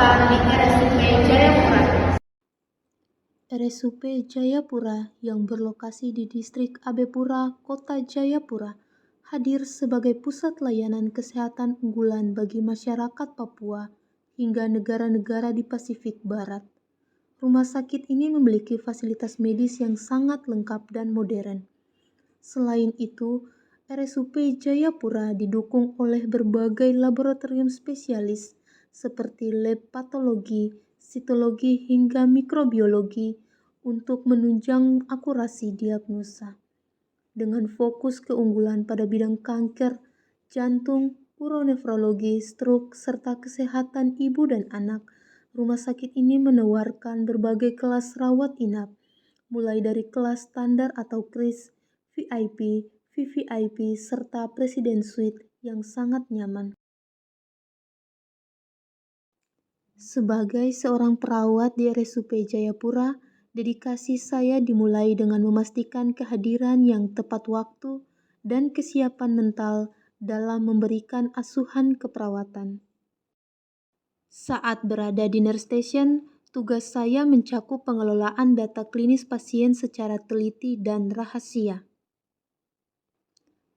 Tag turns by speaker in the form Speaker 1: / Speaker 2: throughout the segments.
Speaker 1: dilakukan di RSUP Jayapura.
Speaker 2: RSUP Jayapura yang berlokasi di Distrik Abepura, Kota Jayapura, hadir sebagai pusat layanan kesehatan unggulan bagi masyarakat Papua hingga negara-negara di Pasifik Barat. Rumah sakit ini memiliki fasilitas medis yang sangat lengkap dan modern. Selain itu, RSUP Jayapura didukung oleh berbagai laboratorium spesialis seperti lab patologi, sitologi hingga mikrobiologi untuk menunjang akurasi diagnosa. Dengan fokus keunggulan pada bidang kanker, jantung, uronefrologi, stroke, serta kesehatan ibu dan anak, rumah sakit ini menawarkan berbagai kelas rawat inap, mulai dari kelas standar atau KRIS, VIP, VVIP, serta Presiden Suite yang sangat nyaman. Sebagai seorang perawat di RSUP Jayapura, dedikasi saya dimulai dengan memastikan kehadiran yang tepat waktu dan kesiapan mental dalam memberikan asuhan keperawatan. Saat berada di nurse station, tugas saya mencakup pengelolaan data klinis pasien secara teliti dan rahasia.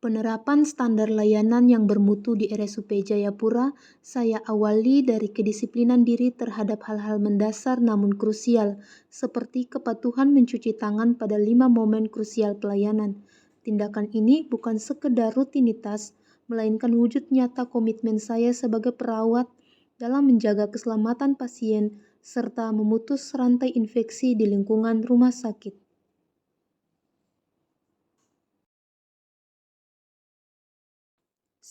Speaker 2: Penerapan standar layanan yang bermutu di RSUP Jayapura, saya awali dari kedisiplinan diri terhadap hal-hal mendasar namun krusial, seperti kepatuhan mencuci tangan pada 5 momen krusial pelayanan. Tindakan ini bukan sekedar rutinitas, melainkan wujud nyata komitmen saya sebagai perawat dalam menjaga keselamatan pasien serta memutus rantai infeksi di lingkungan rumah sakit.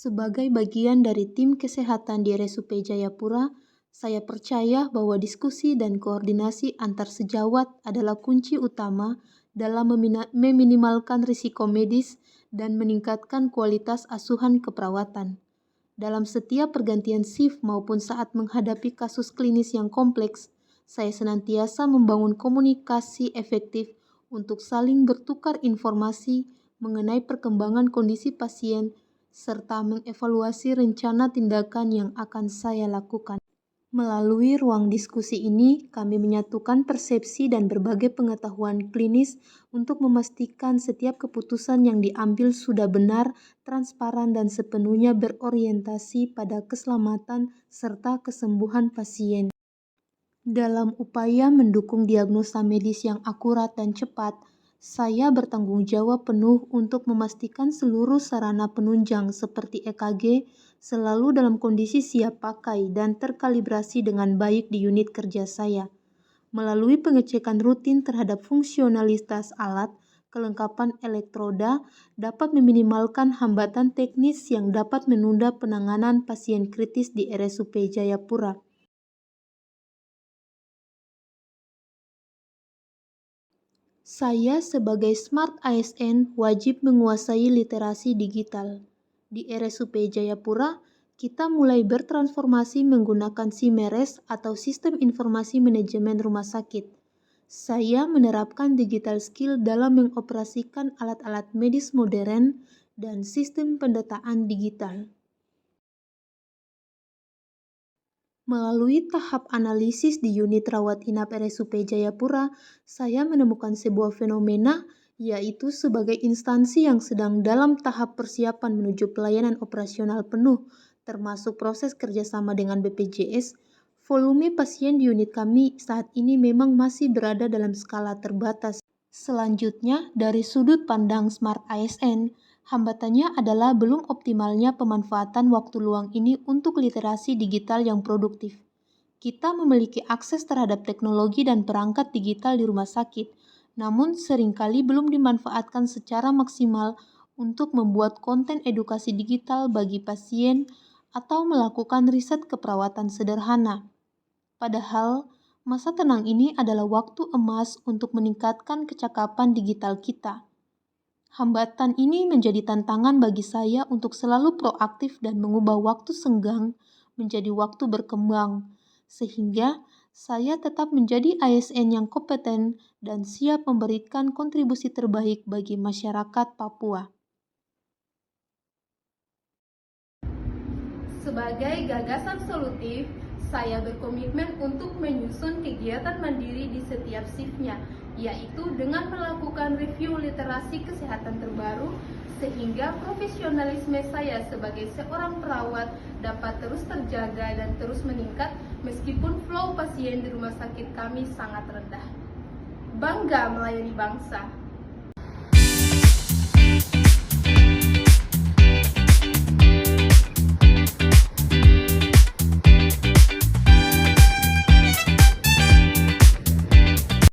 Speaker 2: Sebagai bagian dari tim kesehatan di RSUP Jayapura, saya percaya bahwa diskusi dan koordinasi antar sejawat adalah kunci utama dalam meminimalkan risiko medis dan meningkatkan kualitas asuhan keperawatan. Dalam setiap pergantian shift maupun saat menghadapi kasus klinis yang kompleks, saya senantiasa membangun komunikasi efektif untuk saling bertukar informasi mengenai perkembangan kondisi pasien serta mengevaluasi rencana tindakan yang akan saya lakukan. Melalui ruang diskusi ini, kami menyatukan persepsi dan berbagai pengetahuan klinis untuk memastikan setiap keputusan yang diambil sudah benar, transparan, dan sepenuhnya berorientasi pada keselamatan serta kesembuhan pasien. Dalam upaya mendukung diagnosa medis yang akurat dan cepat, saya bertanggung jawab penuh untuk memastikan seluruh sarana penunjang seperti EKG selalu dalam kondisi siap pakai dan terkalibrasi dengan baik di unit kerja saya. Melalui pengecekan rutin terhadap fungsionalitas alat, kelengkapan elektroda dapat meminimalkan hambatan teknis yang dapat menunda penanganan pasien kritis di RSUP Jayapura. Saya sebagai Smart ASN wajib menguasai literasi digital. Di RSUP Jayapura, kita mulai bertransformasi menggunakan SIMERES atau Sistem Informasi Manajemen Rumah Sakit. Saya menerapkan digital skill dalam mengoperasikan alat-alat medis modern dan sistem pendataan digital. Melalui tahap analisis di unit rawat inap RSUP Jayapura, saya menemukan sebuah fenomena, yaitu sebagai instansi yang sedang dalam tahap persiapan menuju pelayanan operasional penuh, termasuk proses kerjasama dengan BPJS, volume pasien di unit kami saat ini memang masih berada dalam skala terbatas. Selanjutnya, dari sudut pandang Smart ASN, hambatannya adalah belum optimalnya pemanfaatan waktu luang ini untuk literasi digital yang produktif. Kita memiliki akses terhadap teknologi dan perangkat digital di rumah sakit, namun seringkali belum dimanfaatkan secara maksimal untuk membuat konten edukasi digital bagi pasien atau melakukan riset keperawatan sederhana. Padahal, masa tenang ini adalah waktu emas untuk meningkatkan kecakapan digital kita. Hambatan ini menjadi tantangan bagi saya untuk selalu proaktif dan mengubah waktu senggang menjadi waktu berkembang, sehingga saya tetap menjadi ASN yang kompeten dan siap memberikan kontribusi terbaik bagi masyarakat Papua.
Speaker 1: Sebagai gagasan solutif, saya berkomitmen untuk menyusun kegiatan mandiri di setiap shiftnya, yaitu dengan melakukan review literasi kesehatan terbaru, sehingga profesionalisme saya sebagai seorang perawat dapat terus terjaga dan terus meningkat meskipun flow pasien di rumah sakit kami sangat rendah. Bangga melayani bangsa.